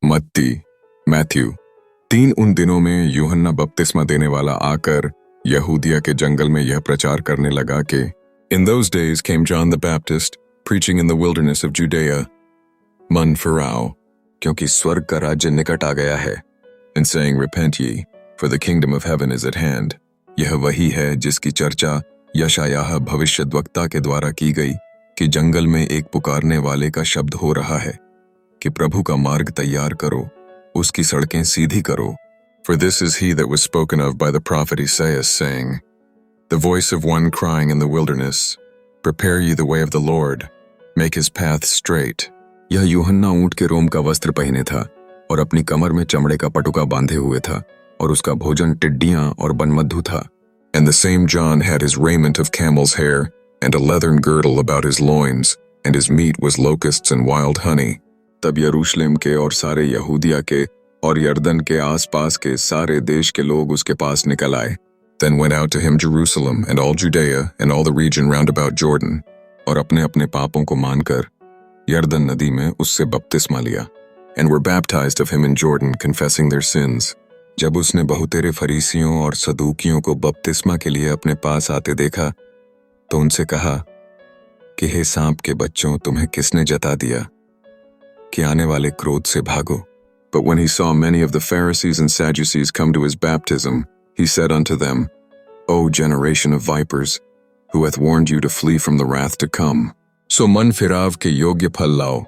मत्ती, मैथ्यू। 3 उन दिनों में यूहन्ना बपतिस्मा देने वाला आकर यहूदिया के जंगल में यह प्रचार करने लगा कि In those days came John the Baptist, preaching in the wilderness of Judea, मन फिराओ, क्योंकि स्वर्ग का राज्य निकट आ गया है, and saying repent ye, for the kingdom of heaven is at hand। यह वही है जिसकी चर्चा यशायाह भविष्यद्वक्ता के द्वारा की गई कि जंगल में एक पुकारने वाले का शब्द हो रहा है कि प्रभु का मार्ग तैयार करो, उसकी सड़कें सीधी करो। For this is he that was spoken of by the prophet Isaiah, saying, The voice of one crying in the wilderness, Prepare ye the way of the Lord, make his path straight। यह यूहन्ना ऊंट के रोम का वस्त्र पहने था और अपनी कमर में चमड़े का पटुका बांधे हुए था, और उसका भोजन टिड्डियां और बनमद्धु था। And the same John had his raiment of camel's hair, and a leathern girdle about his loins, and his meat was locusts and wild honey। तब यरूशलेम के और सारे यहूदिया के और यरदन के आसपास के सारे देश के लोग उसके पास निकल आए। Then went out to him Jerusalem and all Judea and all the region round about Jordan, और अपने अपने पापों को मानकर यरदन नदी में उससे बपतिस्मा लिया, and were baptized of him in Jordan, confessing their sins। जब उसने बहुतेरे फरीसियों और सदूकियों को बपतिस्मा के लिए अपने पास आते देखा, तो उनसे कहा कि हे सांप के बच्चों, तुम्हें किसने जता दिया कि आने वाले क्रोध से भागो। But when he saw many of the Pharisees and Sadducees come to his baptism, he said unto them, O generation of vipers, who hath warned you to flee from the wrath to come? So मन फिराव के योग्य फल लाओ,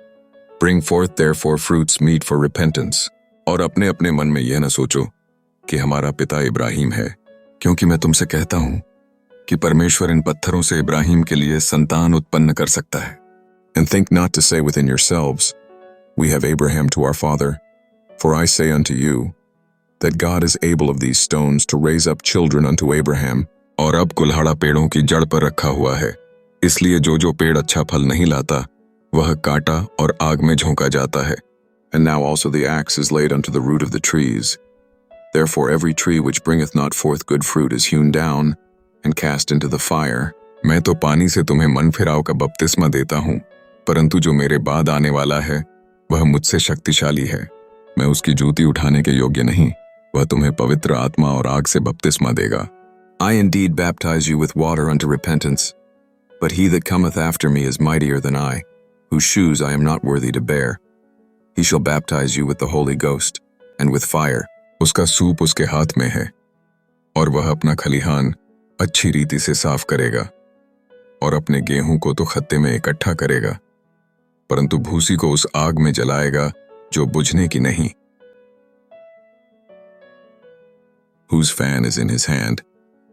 bring forth therefore fruits meet for repentance। और अपने अपने मन में यह न सोचो कि हमारा पिता इब्राहिम है, क्योंकि मैं तुमसे कहता हूं कि परमेश्वर इन पत्थरों से इब्राहिम के लिए संतान उत्पन्न कर सकता है। And think not to say within yourselves, We have Abraham to our father, for I say unto you, that God is able of these stones to raise up children unto Abraham। और अब कुल्हाड़ा पेड़ों की जड़ पर रखा हुआ है, इसलिए जो जो पेड़ अच्छा फल नहीं लाता, वह काटा और आग में झोंका जाता है। And now also the axe is laid unto the root of the trees। Therefore every tree which bringeth not forth good fruit is hewn down and cast into the fire। मैं तो पानी से तुम्हें मन फिराव का बपतिस्मा देता हूँ, परंतु जो मेरे बाद आने वाला है वह मुझसे शक्तिशाली है, मैं उसकी जूती उठाने के योग्य नहीं, वह तुम्हें पवित्र आत्मा और आग से बपतिस्मा देगा। I indeed baptize you with water unto repentance, but he that cometh after me is mightier than I, whose shoes I am not worthy to bear। He shall baptize you with the Holy Ghost and with fire। उसका soup उसके हाथ में है, और वह अपना खलिहान अच्छी रीति से साफ करेगा, और अपने गेहूं को तो खत्ते में इकट्ठा करेगा, परंतु भूसी को उस आग में जलाएगा जो बुझने की नहीं। Whose fan is in his hand,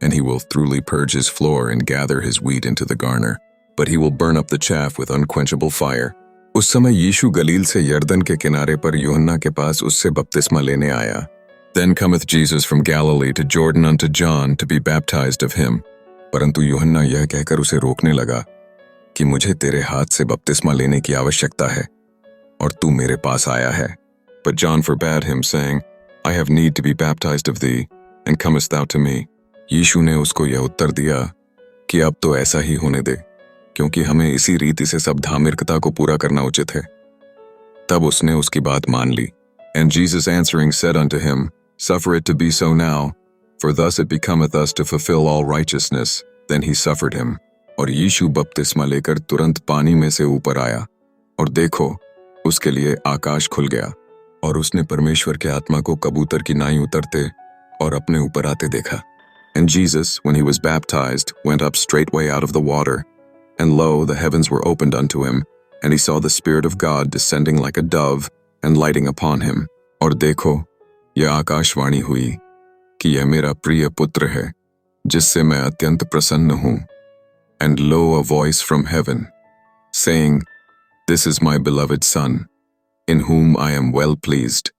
and he will thoroughly purge his floor and gather his wheat into the garner, but he will burn up the chaff with unquenchable fire। उस समय यीशु गलील से यरदन के किनारे पर यूहन्ना के पास उससे बपतिस्मा लेने आया। Then cometh Jesus from Galilee to Jordan unto John to be baptized of him। परंतु यूहन्ना यह कहकर उसे रोकने लगा कि मुझे तेरे हाथ से बपतिस्मा लेने की आवश्यकता है, और तू मेरे पास आया है। But John forbade him, saying, I have need to be baptized of thee, and comest thou to me। यीशु ने उसको यह उत्तर दिया कि अब तो ऐसा ही होने दे, क्योंकि हमें इसी रीति से सब धार्मिकता को पूरा करना उचित है। तब उसने उसकी बात मान ली। And Jesus answering said unto him, Suffer it to be so now, for thus it becometh us to fulfill all righteousness। Then he suffered him। और यीशु बपतिस्मा लेकर तुरंत पानी में से ऊपर आया, और देखो, उसके लिए आकाश खुल गया, और उसने परमेश्वर के आत्मा को कबूतर की नाई उतरते और अपने ऊपर आते देखा। And Jesus, when he was baptized, went up straightway out of the water, and lo, the heavens were opened unto him, and he saw the Spirit of God descending like a dove and lighting upon him। और देखो, यह आकाशवाणी हुई कि यह मेरा प्रिय पुत्र है, जिससे मैं अत्यंत प्रसन्न हूँ। And lo, a voice from heaven, saying, This is my beloved Son, in whom I am well pleased।